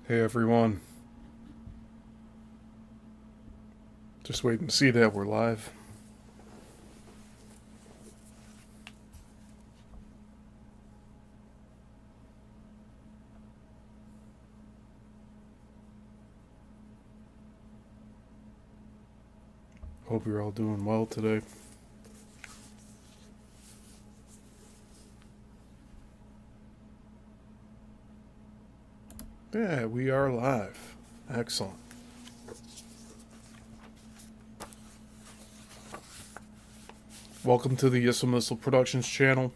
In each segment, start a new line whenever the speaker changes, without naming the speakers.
Hey everyone, just waiting to see that we're live. Hope you're all doing well today. Yeah, we are live. Excellent. Welcome to the Yissilmissil Productions channel.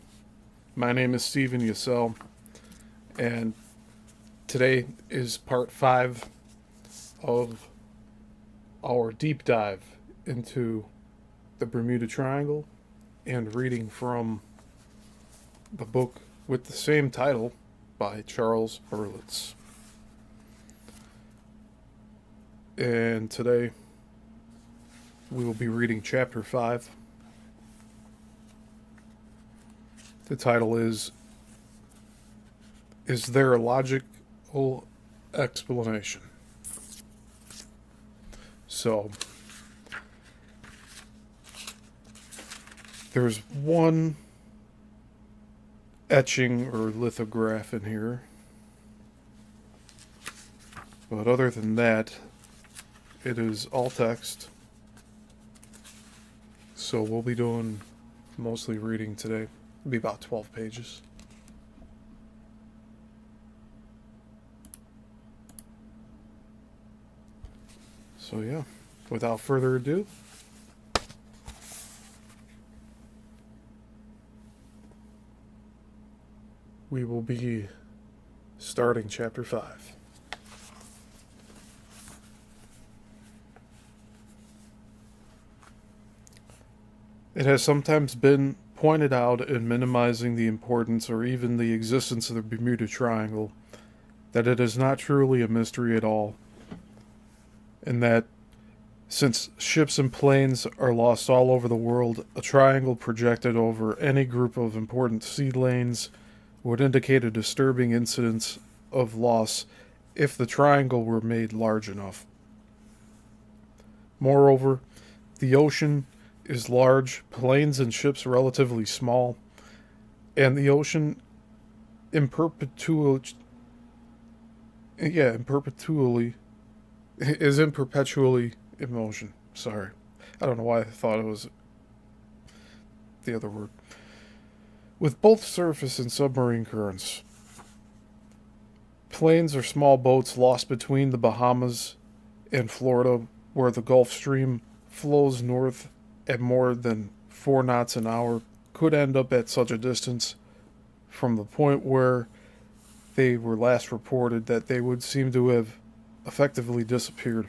My name is Steven Yissil, and today is part 5 of our deep dive into the Bermuda Triangle and reading from the book with the same title by Charles Berlitz. And today we will be reading chapter 5. The title is There a Logical Explanation? So, there's one etching or lithograph in here, but other than that, it is all text. So we'll be doing mostly reading today. It'll be about 12 pages. So yeah, without further ado, we will be starting chapter 5. It has sometimes been pointed out in minimizing the importance or even the existence of the Bermuda Triangle that it is not truly a mystery at all, and that since ships and planes are lost all over the world, a triangle projected over any group of important sea lanes would indicate a disturbing incidence of loss if the triangle were made large enough. Moreover, the ocean is large, planes and ships relatively small, and the ocean in perpetually is in perpetually in motion. Sorry. I don't know why I thought it was the other word. With both surface and submarine currents. Planes are small boats lost between the Bahamas and Florida, where the Gulf Stream flows north at more than 4 knots an hour, could end up at such a distance from the point where they were last reported that they would seem to have effectively disappeared.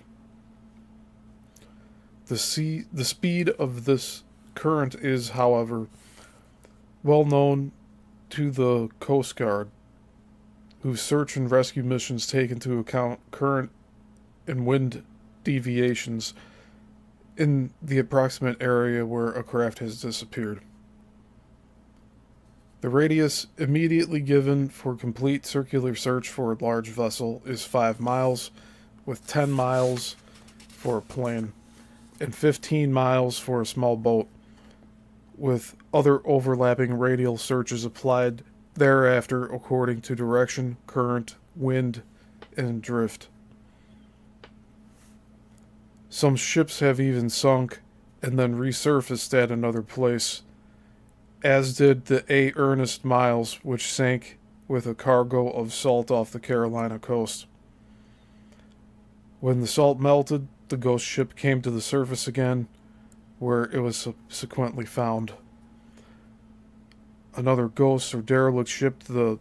The speed of this current is, however, well known to the Coast Guard, whose search and rescue missions take into account current and wind deviations in the approximate area where a craft has disappeared. The radius immediately given for complete circular search for a large vessel is 5 miles, with 10 miles for a plane and 15 miles for a small boat, with other overlapping radial searches applied thereafter according to direction, current, wind, and drift. Some ships have even sunk and then resurfaced at another place, as did the A. Ernest Miles, which sank with a cargo of salt off the Carolina coast. When the salt melted, the ghost ship came to the surface again, where it was subsequently found. Another ghost or derelict ship, the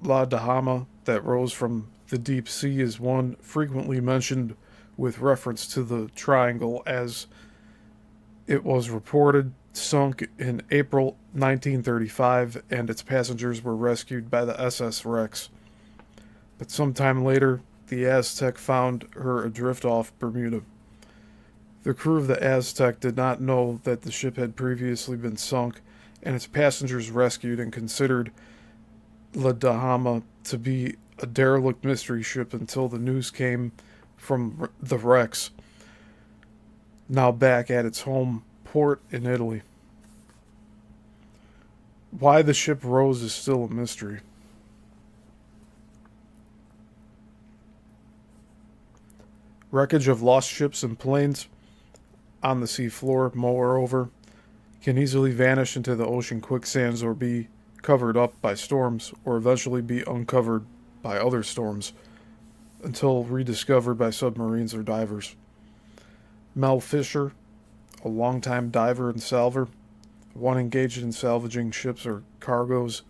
La Dahama, that rose from the deep sea, is one frequently mentioned with reference to the triangle, as it was reported sunk in April 1935 and its passengers were rescued by the SS Rex. But sometime later, the Aztec found her adrift off Bermuda. The crew of the Aztec did not know that the ship had previously been sunk and its passengers rescued, and considered La Dahama to be a derelict mystery ship until the news came from the Rex, now back at its home port in Italy. Why the ship rose is still a mystery. Wreckage of lost ships and planes on the sea floor, moreover, can easily vanish into the ocean quicksands or be covered up by storms or eventually be uncovered by other storms until rediscovered by submarines or divers. Mel Fisher, a longtime diver and salver, one engaged in salvaging ships or cargoes,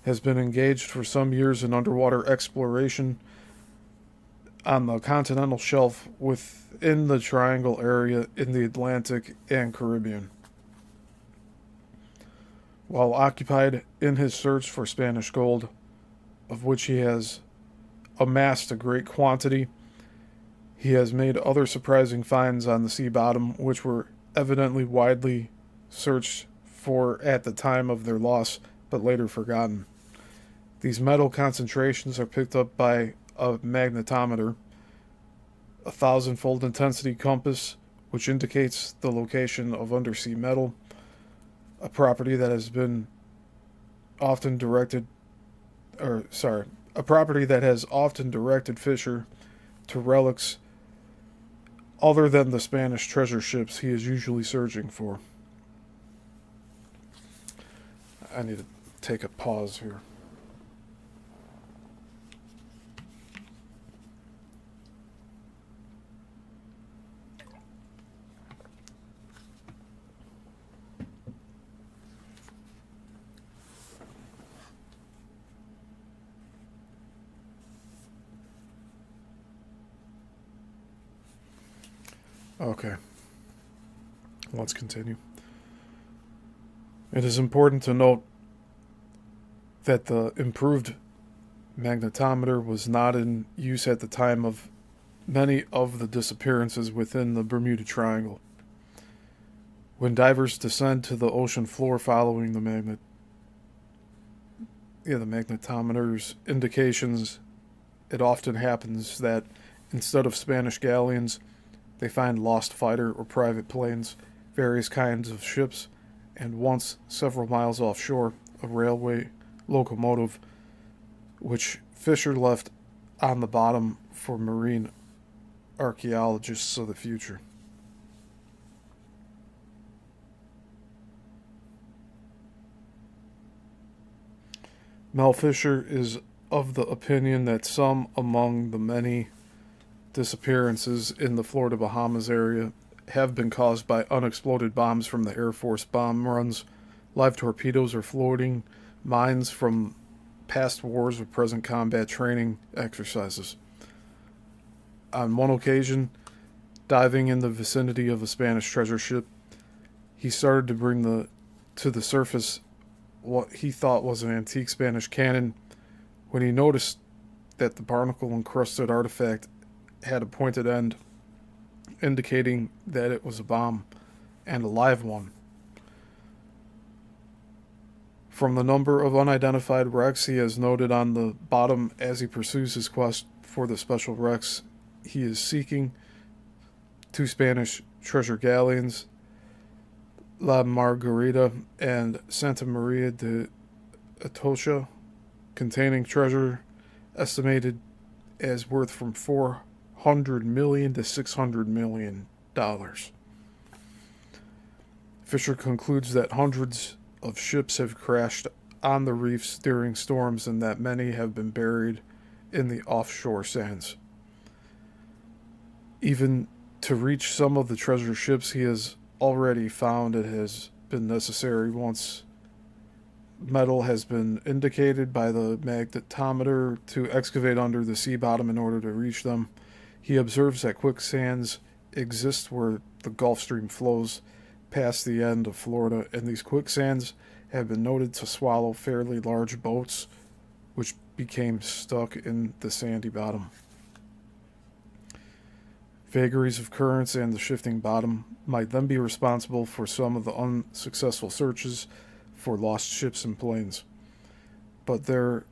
has been engaged for some years in underwater exploration on the continental shelf within the Triangle area in the Atlantic and Caribbean. While occupied in his search for Spanish gold, of which he has amassed a great quantity, he has made other surprising finds on the sea bottom, which were evidently widely searched for at the time of their loss, but later forgotten. These metal concentrations are picked up by a magnetometer, a 1,000-fold intensity compass, which indicates the location of undersea metal, a property that has often directed Fisher to relics other than the Spanish treasure ships he is usually searching for. I need to take a pause here. Okay, let's continue. It is important to note that the improved magnetometer was not in use at the time of many of the disappearances within the Bermuda Triangle. When divers descend to the ocean floor following the magnetometer's indications, it often happens that instead of Spanish galleons, they find lost fighter or private planes, various kinds of ships, and once several miles offshore, a railway locomotive, which Fisher left on the bottom for marine archaeologists of the future. Mel Fisher is of the opinion that some among the many disappearances in the Florida Bahamas area have been caused by unexploded bombs from the Air Force bomb runs, live torpedoes, or floating mines from past wars or present combat training exercises. On one occasion, diving in the vicinity of a Spanish treasure ship, he started to bring to the surface what he thought was an antique Spanish cannon when he noticed that the barnacle-encrusted artifact had a pointed end, indicating that it was a bomb, and a live one. From the number of unidentified wrecks he has noted on the bottom as he pursues his quest for the special wrecks he is seeking, 2 Spanish treasure galleons, La Margarita and Santa Maria de Atocha, containing treasure estimated as worth from $400 million to $600 million. Fisher concludes that hundreds of ships have crashed on the reefs during storms and that many have been buried in the offshore sands. Even to reach some of the treasure ships he has already found, it has been necessary, once metal has been indicated by the magnetometer, to excavate under the sea bottom in order to reach them. He observes that quicksands exist where the Gulf Stream flows past the end of Florida, and these quicksands have been noted to swallow fairly large boats, which became stuck in the sandy bottom. Vagaries of currents and the shifting bottom might then be responsible for some of the unsuccessful searches for lost ships and planes. But there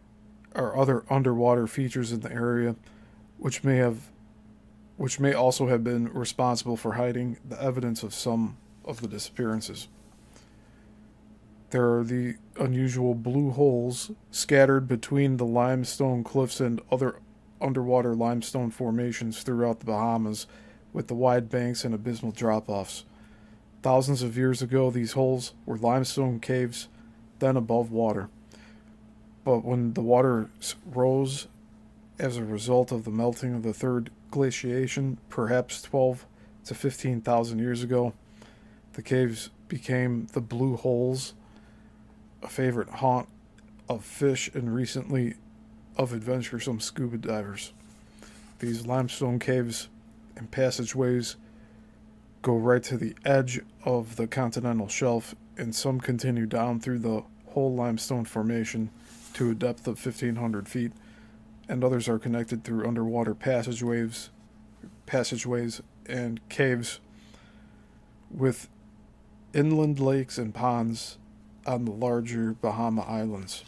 are other underwater features in the area, which may also have been responsible for hiding the evidence of some of the disappearances. There are the unusual blue holes scattered between the limestone cliffs and other underwater limestone formations throughout the Bahamas, with the wide banks and abysmal drop-offs. Thousands of years ago, these holes were limestone caves, then above water. But when the water rose as a result of the melting of the third glaciation, perhaps 12 to 15,000 years ago, the caves became the blue holes, a favorite haunt of fish and recently of adventuresome scuba divers. These limestone caves and passageways go right to the edge of the continental shelf, and some continue down through the whole limestone formation to a depth of 1,500 feet, and others are connected through underwater passageways and caves with inland lakes and ponds on the larger Bahama Islands.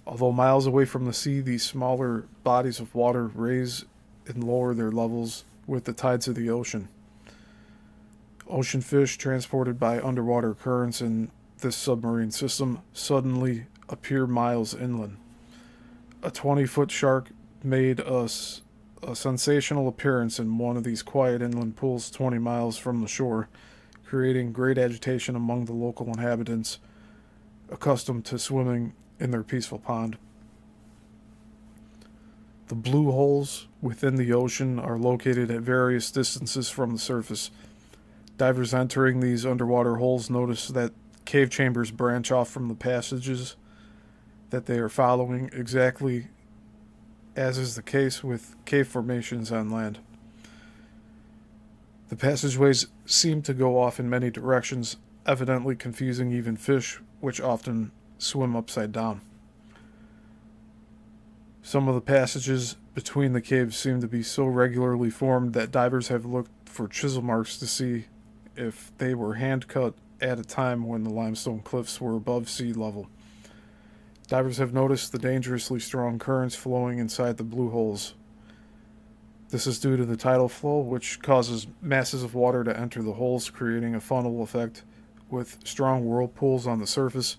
Although miles away from the sea, these smaller bodies of water raise and lower their levels with the tides of the ocean. Ocean fish transported by underwater currents in this submarine system suddenly appear miles inland. A 20-foot shark made a sensational appearance in one of these quiet inland pools 20 miles from the shore, creating great agitation among the local inhabitants accustomed to swimming in their peaceful pond. The blue holes within the ocean are located at various distances from the surface. Divers entering these underwater holes notice that cave chambers branch off from the passages that they are following, exactly as is the case with cave formations on land. The passageways seem to go off in many directions, evidently confusing even fish, which often swim upside down. Some of the passages between the caves seem to be so regularly formed that divers have looked for chisel marks to see if they were hand-cut at a time when the limestone cliffs were above sea level. Divers have noticed the dangerously strong currents flowing inside the blue holes. This is due to the tidal flow, which causes masses of water to enter the holes, creating a funnel effect with strong whirlpools on the surface,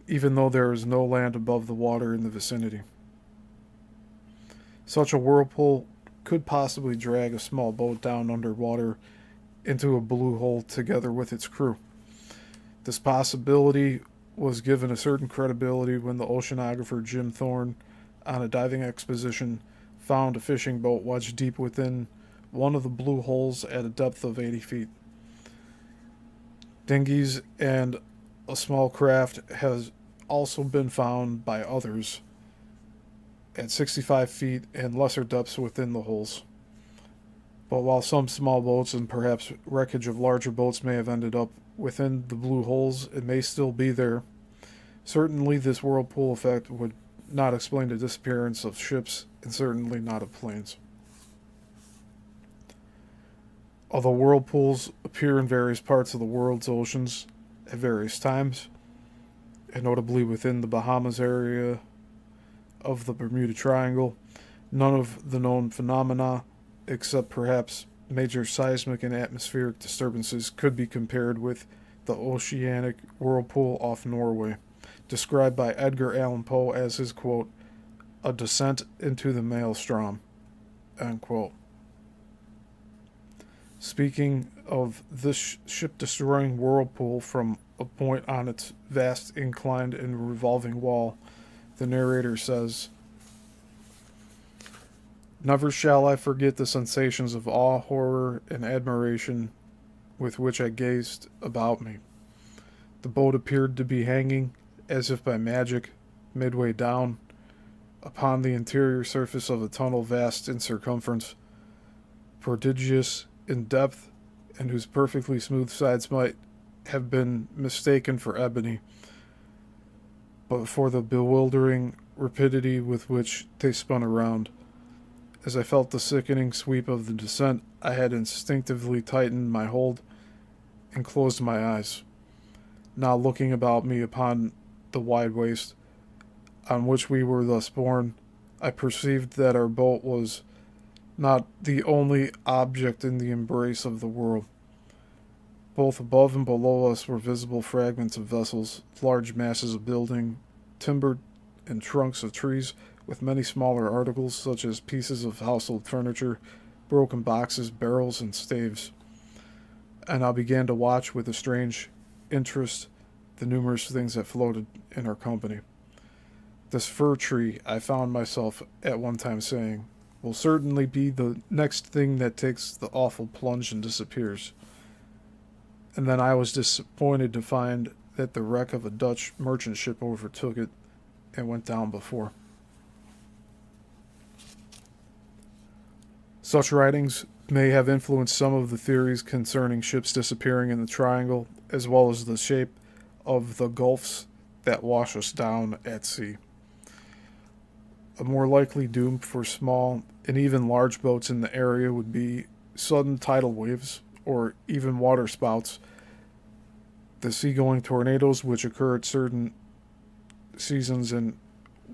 even though there is no land above the water in the vicinity. Such a whirlpool could possibly drag a small boat down underwater into a blue hole together with its crew. This possibility was given a certain credibility when the oceanographer Jim Thorne, on a diving expedition, found a fishing boat wedged deep within one of the blue holes at a depth of 80 feet. Dinghies and a small craft has also been found by others at 65 feet and lesser depths within the holes. But while some small boats and perhaps wreckage of larger boats may have ended up within the blue holes, it may still be there. Certainly this whirlpool effect would not explain the disappearance of ships, and certainly not of planes. Although whirlpools appear in various parts of the world's oceans at various times, and notably within the Bahamas area of the Bermuda Triangle, none of the known phenomena, except perhaps major seismic and atmospheric disturbances, could be compared with the oceanic whirlpool off Norway, described by Edgar Allan Poe as his, quote, "a descent into the maelstrom," end quote. Speaking of this ship-destroying whirlpool from a point on its vast inclined and revolving wall, the narrator says, "Never shall I forget the sensations of awe, horror, and admiration with which I gazed about me. The boat appeared to be hanging, as if by magic, midway down, upon the interior surface of a tunnel vast in circumference, prodigious in depth, and whose perfectly smooth sides might have been mistaken for ebony, but for the bewildering rapidity with which they spun around. As I felt the sickening sweep of the descent, I had instinctively tightened my hold and closed my eyes. Now looking about me upon the wide waste, on which we were thus borne, I perceived that our boat was not the only object in the embrace of the world. Both above and below us were visible fragments of vessels, large masses of building, timber, and trunks of trees, with many smaller articles such as pieces of household furniture, broken boxes, barrels, and staves. And I began to watch with a strange interest the numerous things that floated in our company. This fir tree, I found myself at one time saying, will certainly be the next thing that takes the awful plunge and disappears. And then I was disappointed to find that the wreck of a Dutch merchant ship overtook it and went down before. Such writings may have influenced some of the theories concerning ships disappearing in the triangle, as well as the shape of the gulfs that wash us down at sea. A more likely doom for small and even large boats in the area would be sudden tidal waves or even waterspouts, the seagoing tornadoes which occur at certain seasons and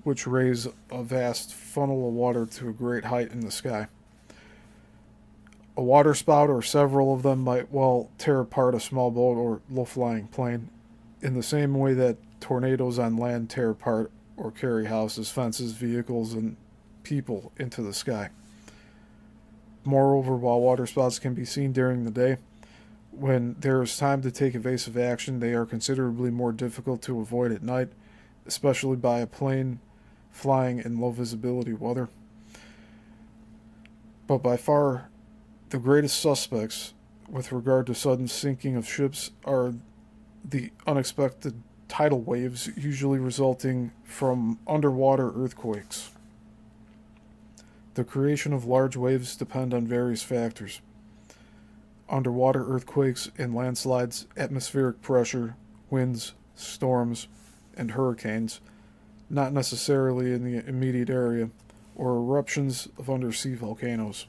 which raise a vast funnel of water to a great height in the sky. A waterspout or several of them might well tear apart a small boat or low-flying plane, in the same way that tornadoes on land tear apart or carry houses, fences, vehicles, and people into the sky. Moreover, while waterspouts can be seen during the day, when there is time to take evasive action, they are considerably more difficult to avoid at night, especially by a plane flying in low visibility weather. But by far the greatest suspects with regard to sudden sinking of ships are the unexpected tidal waves, usually resulting from underwater earthquakes. The creation of large waves depend on various factors: underwater earthquakes and landslides, atmospheric pressure, winds, storms, and hurricanes, not necessarily in the immediate area, or eruptions of undersea volcanoes.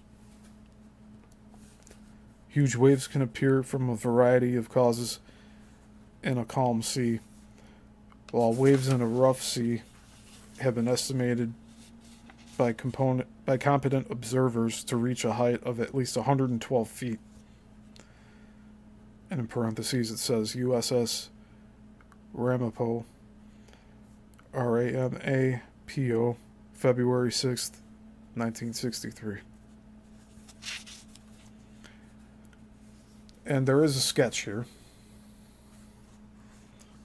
Huge waves can appear from a variety of causes in a calm sea, while waves in a rough sea have been estimated by competent observers to reach a height of at least 112 feet. And in parentheses it says USS Ramapo, Ramapo, February 6th, 1963. And there is a sketch here.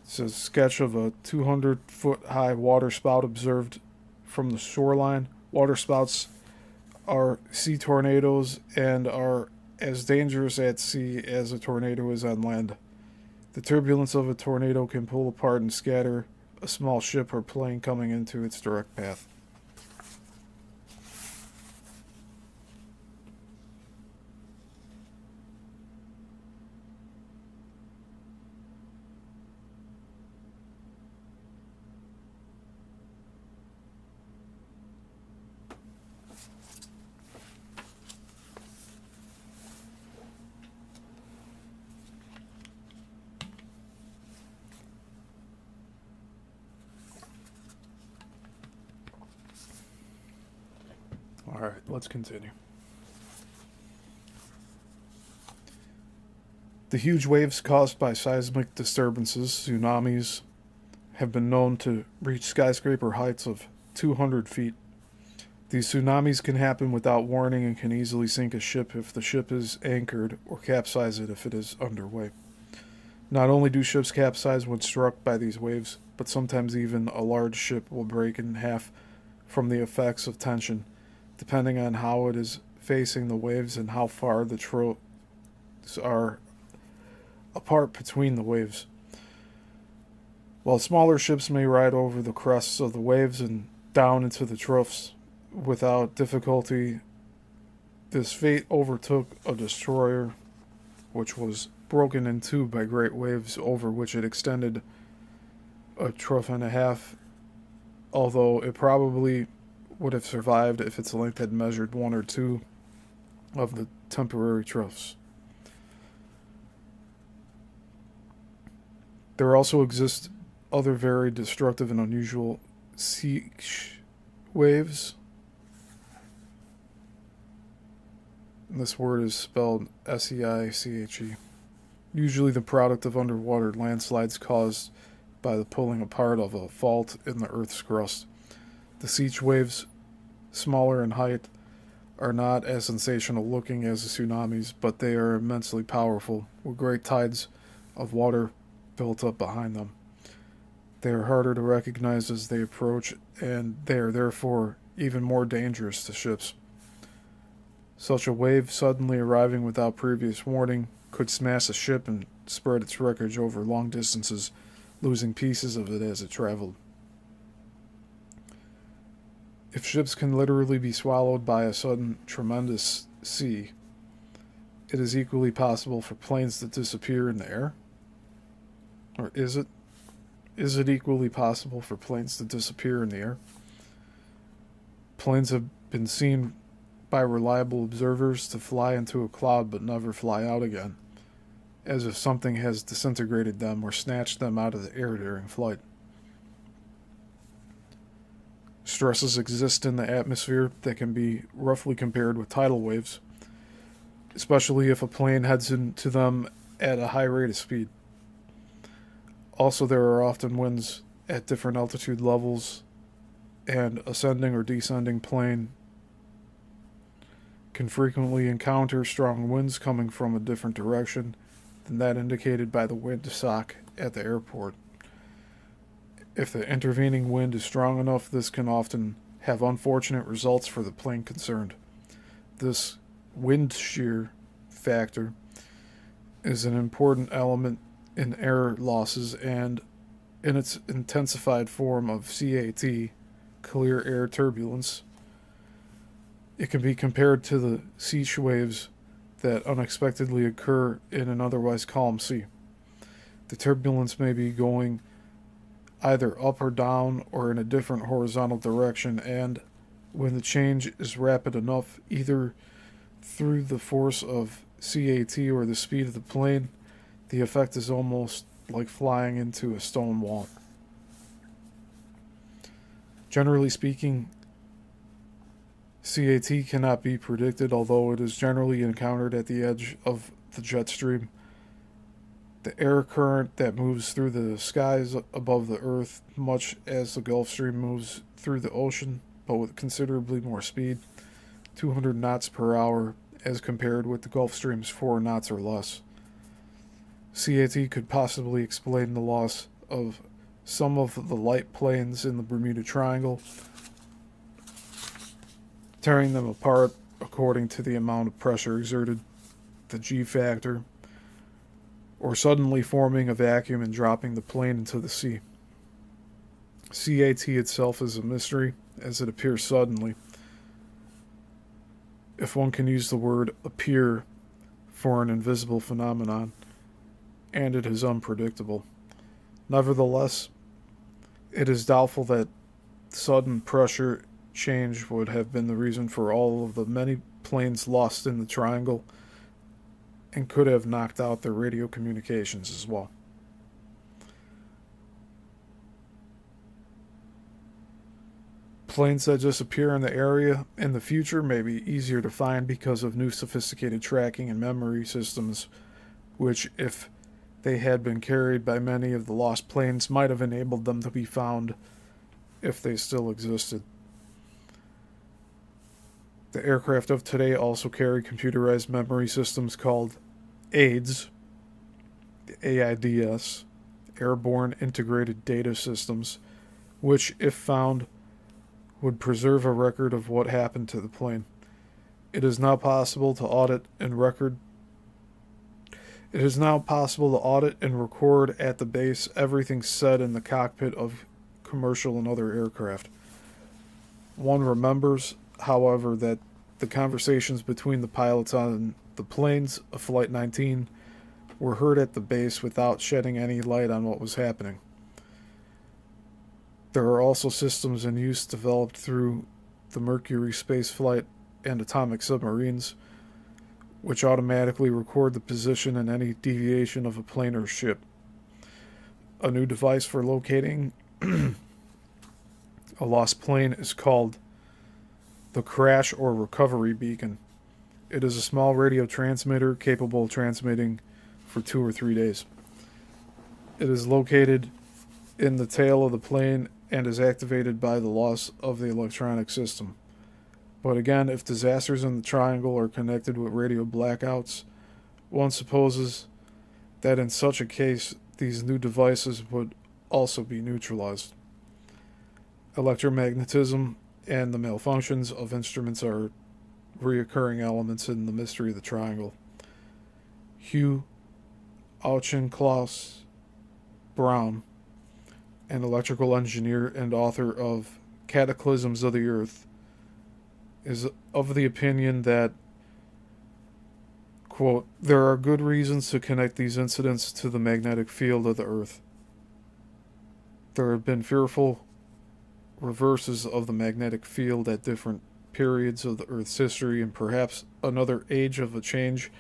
It's a sketch of a 200-foot high waterspout observed from the shoreline. Waterspouts are sea tornadoes and are as dangerous at sea as a tornado is on land. The turbulence of a tornado can pull apart and scatter a small ship or plane coming into its direct path. Alright, let's continue. The huge waves caused by seismic disturbances, tsunamis, have been known to reach skyscraper heights of 200 feet. These tsunamis can happen without warning and can easily sink a ship if the ship is anchored, or capsize it if it is underway. Not only do ships capsize when struck by these waves, but sometimes even a large ship will break in half from the effects of tension, depending on how it is facing the waves and how far the troughs are apart between the waves. While smaller ships may ride over the crests of the waves and down into the troughs without difficulty, this fate overtook a destroyer which was broken in two by great waves over which it extended a trough and a half, although it probably would have survived if its length had measured one or two of the temporary troughs. There also exist other very destructive and unusual Seiche waves. And this word is spelled Seiche. Usually the product of underwater landslides caused by the pulling apart of a fault in the Earth's crust. The Seiche waves, smaller in height, are not as sensational looking as the tsunamis, but they are immensely powerful, with great tides of water built up behind them. They are harder to recognize as they approach, and they are therefore even more dangerous to ships. Such a wave suddenly arriving without previous warning could smash a ship and spread its wreckage over long distances, losing pieces of it as it traveled. If ships can literally be swallowed by a sudden, tremendous sea, it is equally possible for planes to disappear in the air? Or is it? Is it equally possible for planes to disappear in the air? Planes have been seen by reliable observers to fly into a cloud but never fly out again, as if something has disintegrated them or snatched them out of the air during flight. Stresses exist in the atmosphere that can be roughly compared with tidal waves, especially if a plane heads into them at a high rate of speed. Also, there are often winds at different altitude levels, and ascending or descending plane can frequently encounter strong winds coming from a different direction than that indicated by the wind sock at the airport. If the intervening wind is strong enough, this can often have unfortunate results for the plane concerned. This wind shear factor is an important element in air losses, and in its intensified form of CAT, clear air turbulence, it can be compared to the Seiche waves that unexpectedly occur in an otherwise calm sea. The turbulence may be going either up or down or in a different horizontal direction, and when the change is rapid enough, either through the force of CAT or the speed of the plane, the effect is almost like flying into a stone wall. Generally speaking, CAT cannot be predicted, although it is generally encountered at the edge of the jet stream. The air current that moves through the skies above the Earth, much as the Gulf Stream moves through the ocean, but with considerably more speed, 200 knots per hour, as compared with the Gulf Stream's 4 knots or less. CAT could possibly explain the loss of some of the light planes in the Bermuda Triangle, tearing them apart according to the amount of pressure exerted, the G factor, or suddenly forming a vacuum and dropping the plane into the sea. CAT itself is a mystery, as it appears suddenly, if one can use the word appear for an invisible phenomenon, and it is unpredictable. Nevertheless, it is doubtful that sudden pressure change would have been the reason for all of the many planes lost in the triangle, and could have knocked out their radio communications as well. Planes that disappear in the area in the future may be easier to find because of new sophisticated tracking and memory systems, which, if they had been carried by many of the lost planes, might have enabled them to be found if they still existed. The aircraft of today also carry computerized memory systems called AIDS, AIDS, Airborne Integrated Data Systems, which, if found, would preserve a record of what happened to the plane. It is now possible to audit and record. It is now possible to audit and record at the base everything said in the cockpit of commercial and other aircraft. One remembers, however, that the conversations between the pilots on the planes of Flight 19 were heard at the base without shedding any light on what was happening. There are also systems in use developed through the Mercury spaceflight and atomic submarines, which automatically record the position and any deviation of a plane or ship. A new device for locating A lost plane is called the crash or recovery beacon. It is a small radio transmitter capable of transmitting for 2 or 3 days. It is located in the tail of the plane and is activated by the loss of the electronic system. But again, if disasters in the triangle are connected with radio blackouts, one supposes that in such a case, these new devices would also be neutralized. Electromagnetism and the malfunctions of instruments are reoccurring elements in the mystery of the triangle. Hugh Auchincloss Brown, an electrical engineer and author of Cataclysms of the Earth, is of the opinion that, quote, there are good reasons to connect these incidents to the magnetic field of the Earth. There have been fearful reverses of the magnetic field at different periods of the Earth's history, and perhaps another age of a change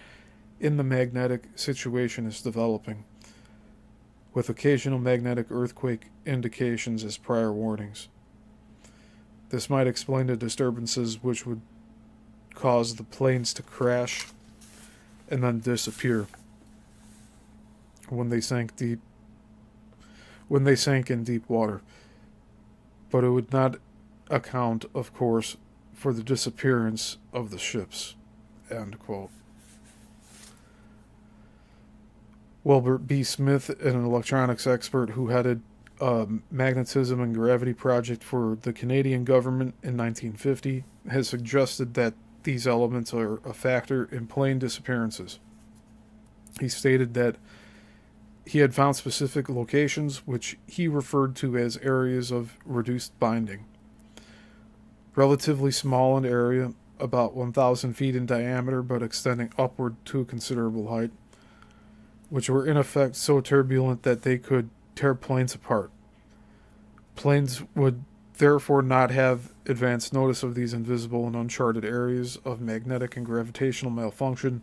in the magnetic situation is developing, with occasional magnetic earthquake indications as prior warnings. This might explain the disturbances which would cause the planes to crash and then disappear when they sank in deep water. But it would not account, of course, for the disappearance of the ships. End quote. Wilbert B. Smith, an electronics expert who headed a magnetism and gravity project for the Canadian government in 1950, has suggested that these elements are a factor in plane disappearances. He stated that he had found specific locations which he referred to as areas of reduced binding. Relatively small in area, about 1,000 feet in diameter but extending upward to a considerable height, which were in effect so turbulent that they could tear planes apart. Planes would therefore not have advance notice of these invisible and uncharted areas of magnetic and gravitational malfunction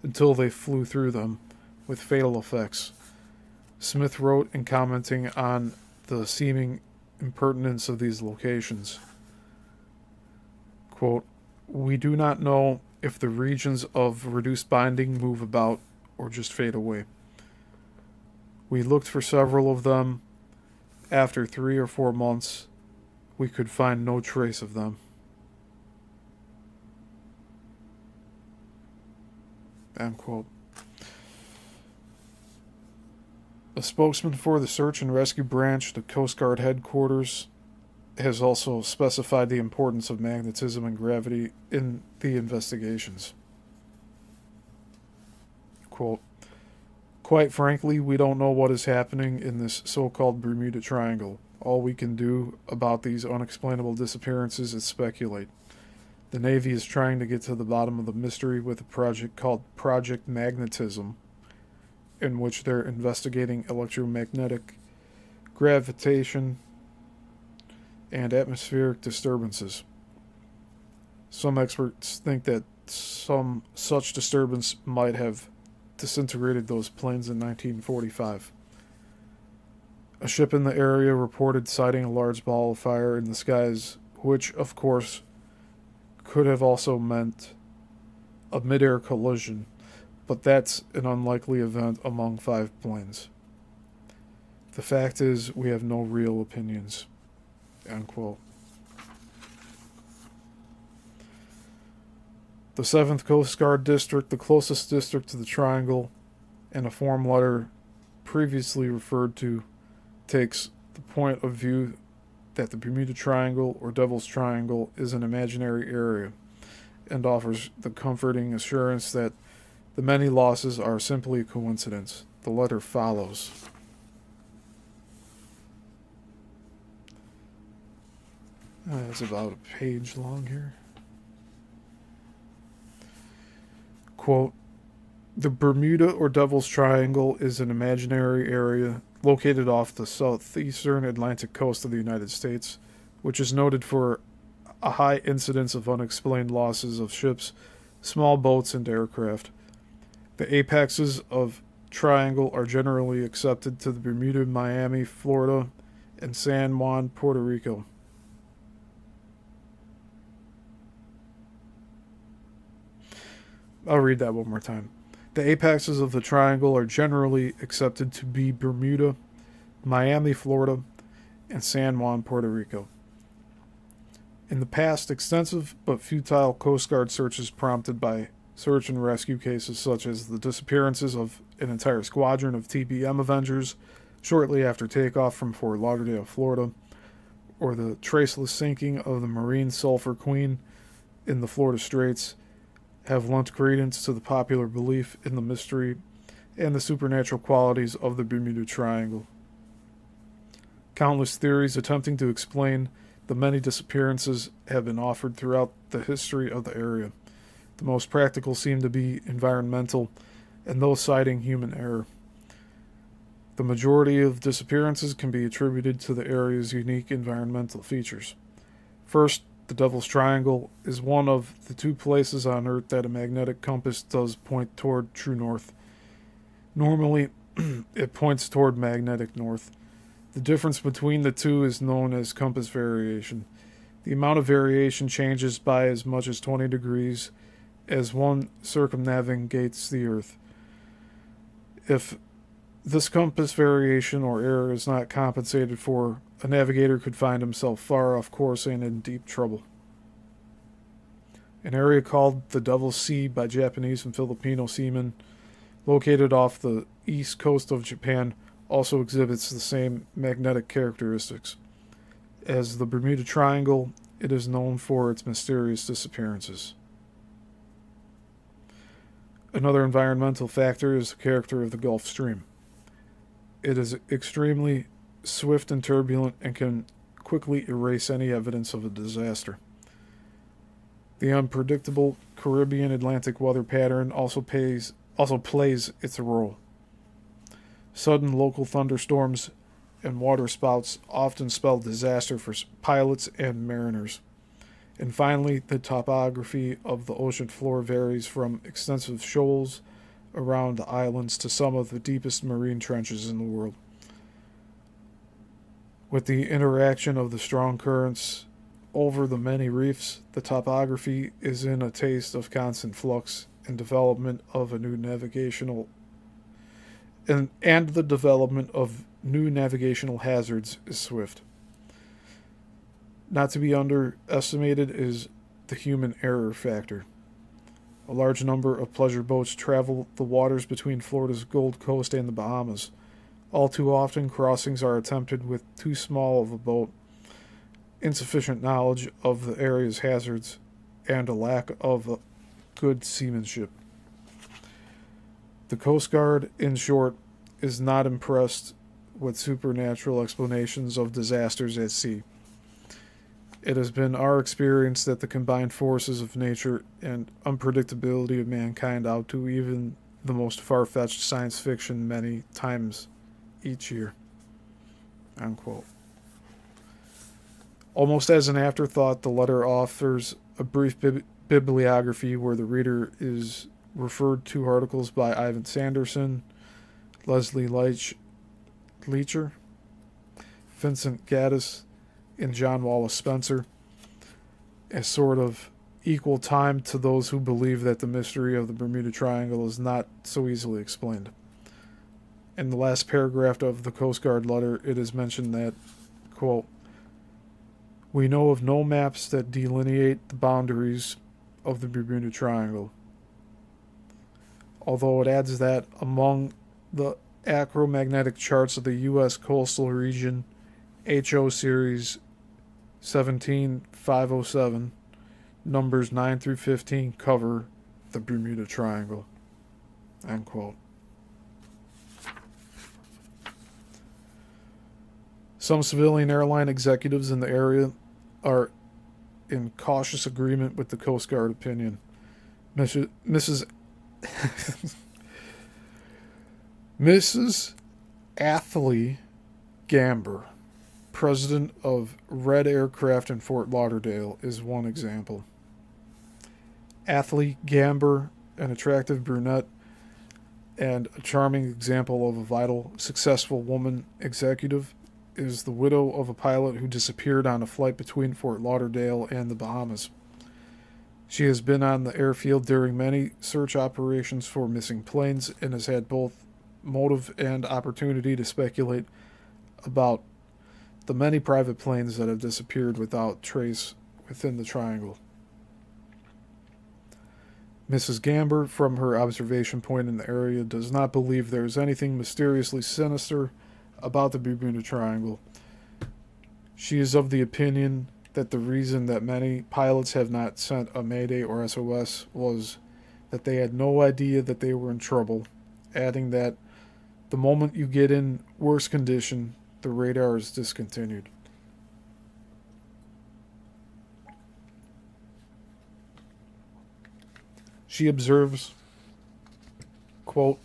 until they flew through them, with fatal effects. Smith wrote in commenting on the seeming impertinence of these locations, quote, we do not know if the regions of reduced binding move about or just fade away. We looked for several of them. After 3 or 4 months, we could find no trace of them. End quote. A spokesman for the Search and Rescue Branch, the Coast Guard headquarters, has also specified the importance of magnetism and gravity in the investigations. Quote, quite frankly, we don't know what is happening in this so-called Bermuda Triangle. All we can do about these unexplainable disappearances is speculate. The Navy is trying to get to the bottom of the mystery with a project called Project Magnetism, in which they're investigating electromagnetic, gravitation, and atmospheric disturbances. Some experts think that some such disturbance might have disintegrated those planes in 1945. A ship in the area reported sighting a large ball of fire in the skies, which, of course, could have also meant a mid-air collision, but that's an unlikely event among 5 planes. The fact is, we have no real opinions. End quote. The 7th Coast Guard District, the closest district to the Triangle, and a form letter previously referred to, takes the point of view that the Bermuda Triangle or Devil's Triangle is an imaginary area, and offers the comforting assurance that the many losses are simply a coincidence. The letter follows. It's about a page long here. Quote, the Bermuda or Devil's Triangle is an imaginary area located off the southeastern Atlantic coast of the United States, which is noted for a high incidence of unexplained losses of ships, small boats, and aircraft. The apexes of Triangle are generally accepted to the Bermuda, Miami, Florida, and San Juan, Puerto Rico. I'll read that one more time. The apexes of the triangle are generally accepted to be Bermuda, Miami, Florida, and San Juan, Puerto Rico. In the past, extensive but futile Coast Guard searches prompted by search and rescue cases such as the disappearances of an entire squadron of TBM Avengers shortly after takeoff from Fort Lauderdale, Florida, or the traceless sinking of the Marine Sulphur Queen in the Florida Straits, have lent credence to the popular belief in the mystery and the supernatural qualities of the Bermuda Triangle. Countless theories attempting to explain the many disappearances have been offered throughout the history of the area. The most practical seem to be environmental, and those citing human error. The majority of disappearances can be attributed to the area's unique environmental features. First, the Devil's Triangle is one of the two places on Earth that a magnetic compass does point toward true north. Normally, it points toward magnetic north. The difference between the two is known as compass variation. The amount of variation changes by as much as 20 degrees as one circumnavigates the Earth. If this compass variation or error is not compensated for, a navigator could find himself far off course and in deep trouble. An area called the Devil's Sea by Japanese and Filipino seamen, located off the east coast of Japan, also exhibits the same magnetic characteristics. As the Bermuda Triangle, it is known for its mysterious disappearances. Another environmental factor is the character of the Gulf Stream. It is extremely swift and turbulent and can quickly erase any evidence of a disaster. The unpredictable Caribbean Atlantic weather pattern also plays its role. Sudden local thunderstorms and waterspouts often spell disaster for pilots and mariners. And finally, the topography of the ocean floor varies from extensive shoals around the islands to some of the deepest marine trenches in the world. With the interaction of the strong currents over the many reefs, the topography is in a taste of constant flux and development of a new navigational and the development of new navigational hazards is swift. Not to be underestimated is the human error factor. A large number of pleasure boats travel the waters between Florida's Gold Coast and the Bahamas. All too often, crossings are attempted with too small of a boat, insufficient knowledge of the area's hazards, and a lack of good seamanship. The Coast Guard, in short, is not impressed with supernatural explanations of disasters at sea. It has been our experience that the combined forces of nature and unpredictability of mankind outdo even the most far-fetched science fiction many times each year. Unquote. Almost as an afterthought, the letter offers a brief bibliography where the reader is referred to articles by Ivan Sanderson, Leslie Leacher, Vincent Gaddis, and John Wallace Spencer, as sort of equal time to those who believe that the mystery of the Bermuda Triangle is not so easily explained. In the last paragraph of the Coast Guard letter, it is mentioned that, quote, "We know of no maps that delineate the boundaries of the Bermuda Triangle," although it adds that among the acromagnetic charts of the U.S. coastal region, HO Series 17507, numbers 9 through 15 cover the Bermuda Triangle. End quote. Some civilian airline executives in the area are in cautious agreement with the Coast Guard opinion. Mrs. Athley Gamber, president of Red Aircraft in Fort Lauderdale, is one example. Athley Gamber, an attractive brunette and a charming example of a vital, successful woman executive, is the widow of a pilot who disappeared on a flight between Fort Lauderdale and the Bahamas. She has been on the airfield during many search operations for missing planes and has had both motive and opportunity to speculate about the many private planes that have disappeared without trace within the triangle. Mrs. Gamber, from her observation point in the area, does not believe there is anything mysteriously sinister about the Bermuda Triangle. She is of the opinion that the reason that many pilots have not sent a Mayday or SOS was that they had no idea that they were in trouble, adding that the moment you get in worse condition, the radar is discontinued. She observes, quote,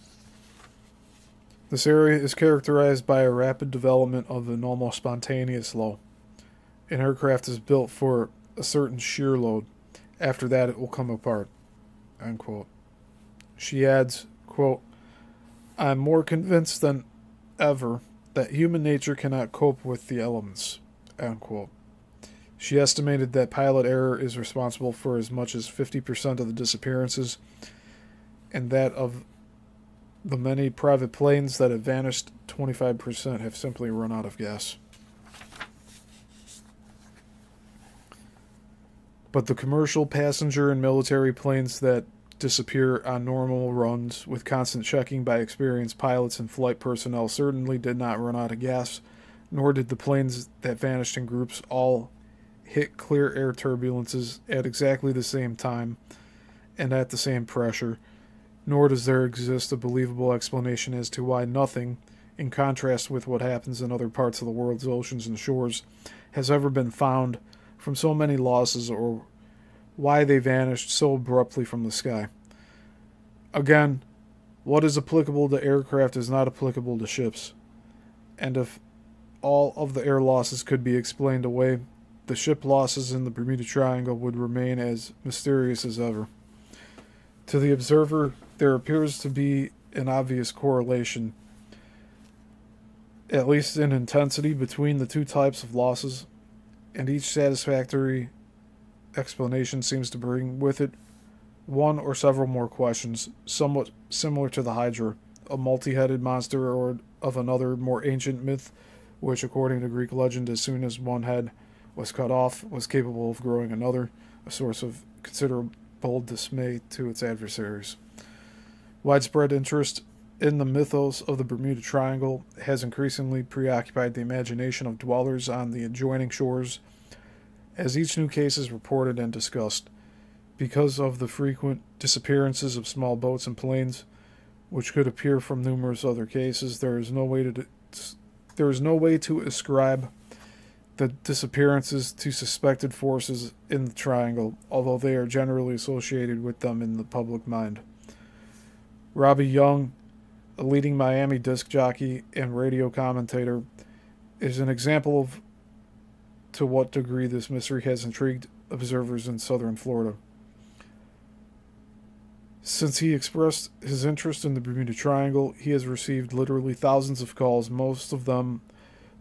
"This area is characterized by a rapid development of an almost spontaneous low. An aircraft is built for a certain shear load. After that, it will come apart." Unquote. She adds, quote, "I'm more convinced than ever that human nature cannot cope with the elements." Unquote. She estimated that pilot error is responsible for as much as 50% of the disappearances, and that of the many private planes that have vanished, 25% have simply run out of gas. But the commercial, passenger, and military planes that disappear on normal runs with constant checking by experienced pilots and flight personnel certainly did not run out of gas, nor did the planes that vanished in groups all hit clear air turbulences at exactly the same time and at the same pressure, nor does there exist a believable explanation as to why nothing, in contrast with what happens in other parts of the world's oceans and shores, has ever been found from so many losses, or why they vanished so abruptly from the sky. Again, what is applicable to aircraft is not applicable to ships, and if all of the air losses could be explained away, the ship losses in the Bermuda Triangle would remain as mysterious as ever. To the observer, there appears to be an obvious correlation, at least in intensity, between the two types of losses, and each satisfactory explanation seems to bring with it one or several more questions, somewhat similar to the Hydra, a multi-headed monster, or of another more ancient myth, which, according to Greek legend, as soon as one head was cut off, was capable of growing another, a source of considerable dismay to its adversaries. Widespread interest in the mythos of the Bermuda Triangle has increasingly preoccupied the imagination of dwellers on the adjoining shores, as each new case is reported and discussed. Because of the frequent disappearances of small boats and planes, which could appear from numerous other cases, there is no way to ascribe the disappearances to suspected forces in the triangle, although they are generally associated with them in the public mind. Robbie Young, a leading Miami disc jockey and radio commentator, is an example of to what degree this mystery has intrigued observers in southern Florida. Since he expressed his interest in the Bermuda Triangle, he has received literally thousands of calls, most of them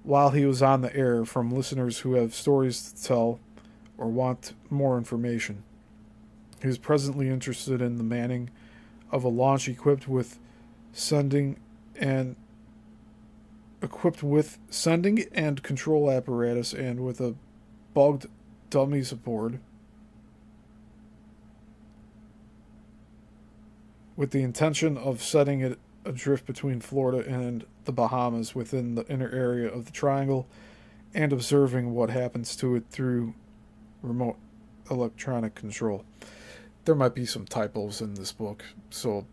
while he was on the air, from listeners who have stories to tell or want more information. He is presently interested in the manning of a launch equipped with sending and control apparatus and with a bugged dummies aboard, with the intention of setting it adrift between Florida and the Bahamas within the inner area of the triangle, and observing what happens to it through remote electronic control. There might be some typos in this book, so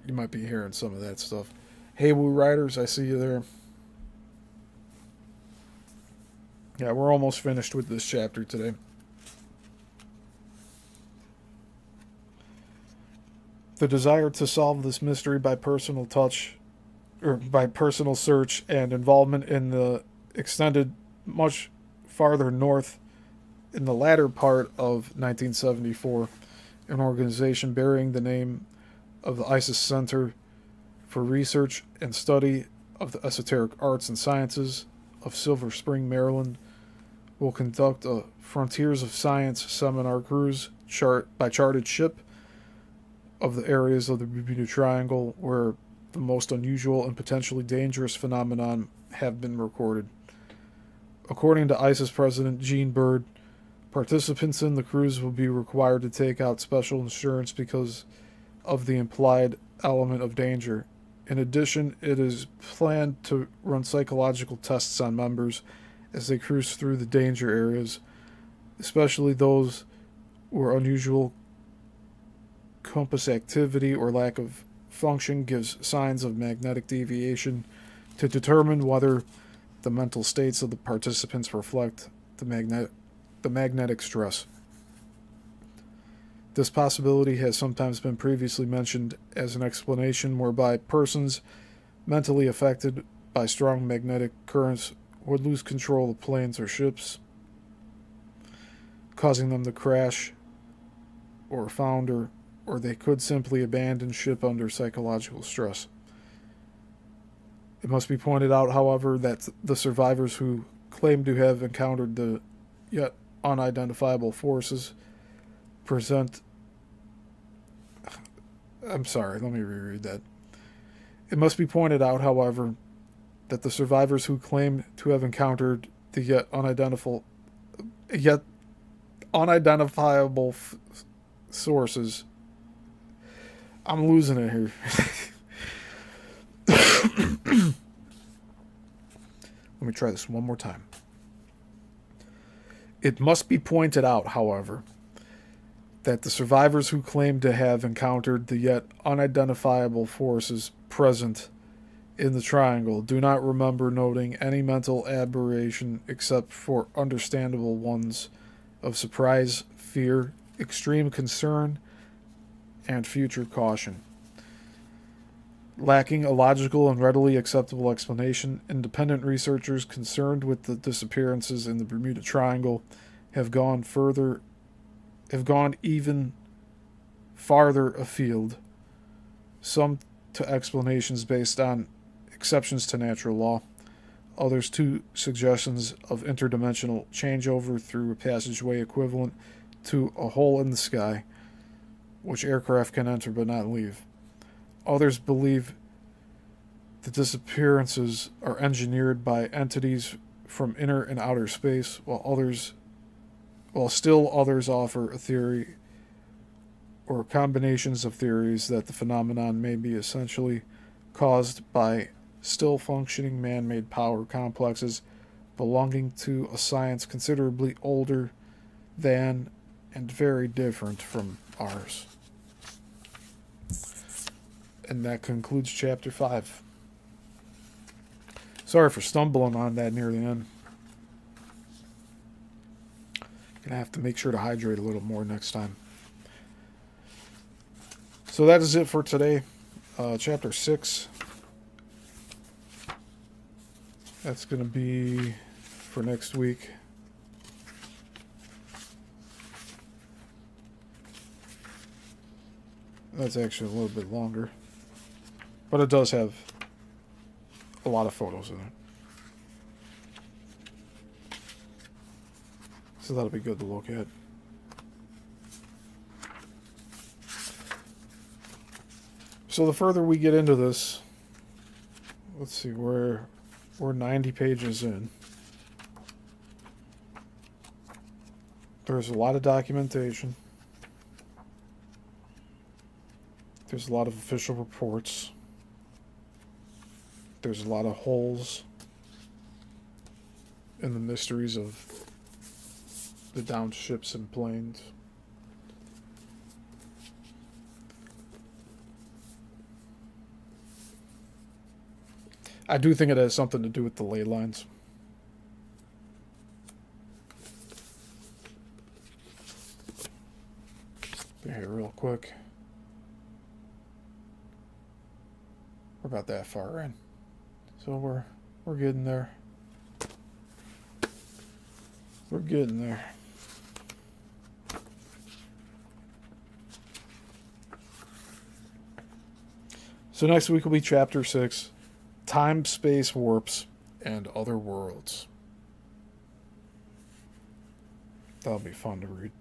you might be hearing some of that stuff. Hey, Woo Riders, I see you there. Yeah, we're almost finished with this chapter today. The desire to solve this mystery by personal touch, or by personal search and involvement in the extended much farther north in the latter part of 1974, an organization bearing the name of the ISIS Center for Research and Study of the Esoteric Arts and Sciences of Silver Spring, Maryland, will conduct a Frontiers of Science seminar cruise by chartered ship of the areas of the Bermuda Triangle where the most unusual and potentially dangerous phenomenon have been recorded. According to ISIS President Gene Bird, participants in the cruise will be required to take out special insurance because of the implied element of danger. In addition, it is planned to run psychological tests on members as they cruise through the danger areas, especially those where unusual compass activity or lack of function gives signs of magnetic deviation, to determine whether the mental states of the participants reflect the magnetic stress. This possibility has sometimes been previously mentioned as an explanation whereby persons mentally affected by strong magnetic currents would lose control of planes or ships, causing them to crash or founder, or they could simply abandon ship under psychological stress. It must be pointed out, however, that the survivors who claim to have encountered the yet unidentifiable forces present. I'm sorry, let me reread that. It must be pointed out, however, that the survivors who claim to have encountered the yet unidentifiable sources. I'm losing it here. Let me try this one more time. It must be pointed out, however, that the survivors who claim to have encountered the yet unidentifiable forces present in the triangle do not remember noting any mental aberration except for understandable ones of surprise, fear, extreme concern, and future caution. Lacking a logical and readily acceptable explanation, independent researchers concerned with the disappearances in the Bermuda Triangle have gone even farther afield, some to explanations based on exceptions to natural law, others to suggestions of interdimensional changeover through a passageway equivalent to a hole in the sky, which aircraft can enter but not leave. Others believe the disappearances are engineered by entities from inner and outer space, while still others offer a theory or combinations of theories that the phenomenon may be essentially caused by still functioning man-made power complexes belonging to a science considerably older than and very different from ours. And that concludes chapter 5. Sorry for stumbling on that near the end. Gonna have to make sure to hydrate a little more next time. So that is it for today. Chapter 6. That's gonna be for next week. That's actually a little bit longer. But it does have a lot of photos in it. So that'll be good to look at. So the further we get into this, let's see, we're 90 pages in. There's a lot of documentation. There's a lot of official reports. There's a lot of holes in the mysteries of the downed ships and planes. I do think it has something to do with the ley lines. Here, real quick. We're about that far in. So we're getting there. We're getting there. So next week will be chapter 6, Time, Space, Warps, and Other Worlds. That'll be fun to read.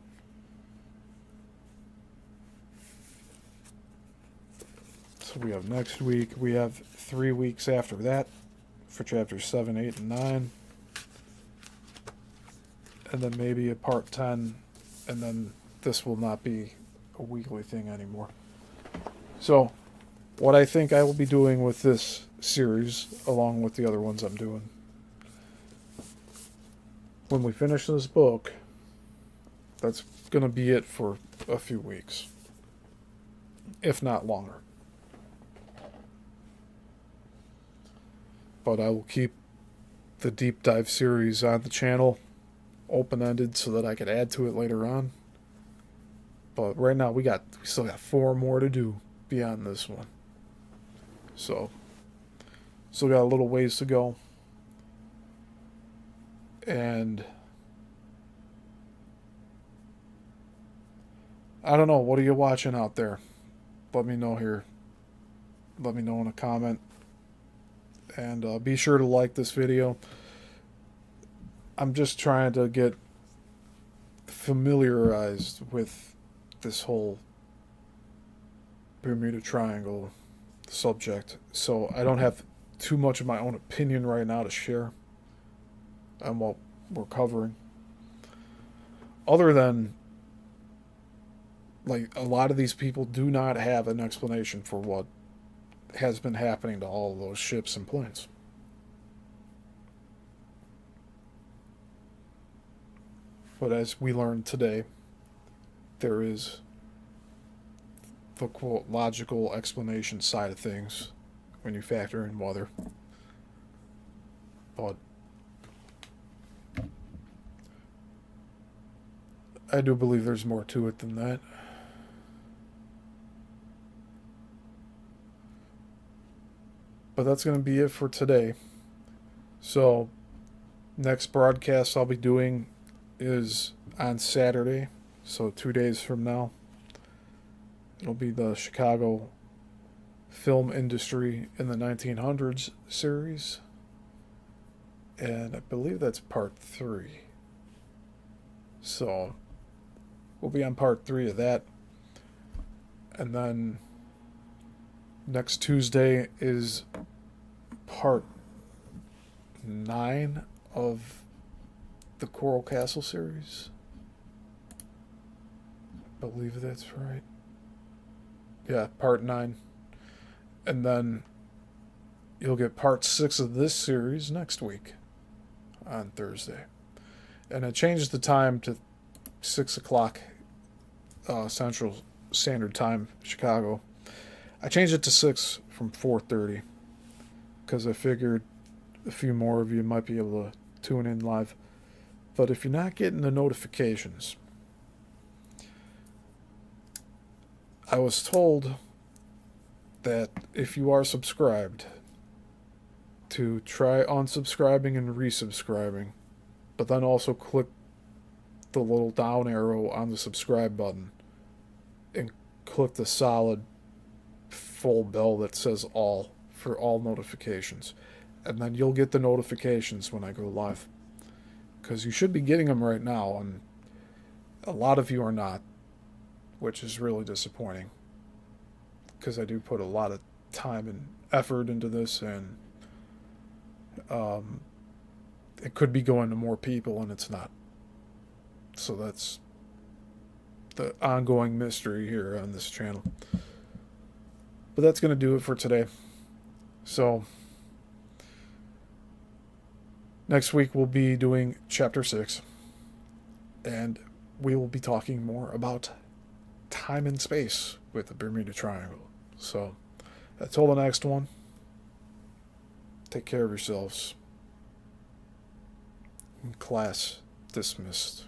So we have next week. We have 3 weeks after that for chapters 7, 8, and 9. And then maybe a part 10. And then this will not be a weekly thing anymore. So, what I think I will be doing with this series, along with the other ones I'm doing, when we finish this book, that's going to be it for a few weeks, if not longer. But I will keep the deep dive series on the channel open-ended so that I could add to it later on. But right now we still got 4 more to do beyond this one. So still got a little ways to go. And I don't know, what are you watching out there? Let me know here. Let me know in a comment. And be sure to like this video. I'm just trying to get familiarized with this whole Bermuda Triangle subject. So I don't have too much of my own opinion right now to share on what we're covering. Other than, like, a lot of these people do not have an explanation for what has been happening to all of those ships and planes. But as we learned today, there is the quote logical explanation side of things when you factor in weather. But I do believe there's more to it than that. But that's going to be it for today. So, next broadcast I'll be doing is on Saturday, so 2 days from now. It'll be the Chicago film industry in the 1900s series. And I believe that's part 3. So, we'll be on part 3 of that. And then next Tuesday is part 9 of the Coral Castle series. I believe that's right. Yeah, part 9. And then you'll get part 6 of this series next week on Thursday. And I changed the time to 6 o'clock Central Standard Time, Chicago. I changed it to 6 from 4:30 because I figured a few more of you might be able to tune in live. But if you're not getting the notifications, I was told that if you are subscribed, to try unsubscribing and resubscribing, but then also click the little down arrow on the subscribe button and click the solid full bell that says all for all notifications. And then you'll get the notifications when I go live. Because you should be getting them right now, and a lot of you are not, which is really disappointing. Because I do put a lot of time and effort into this, and it could be going to more people, and it's not. So that's the ongoing mystery here on this channel. But that's going to do it for today. So next week we'll be doing chapter 6. And we will be talking more about time and space with the Bermuda Triangle. So until the next one, take care of yourselves. Class dismissed.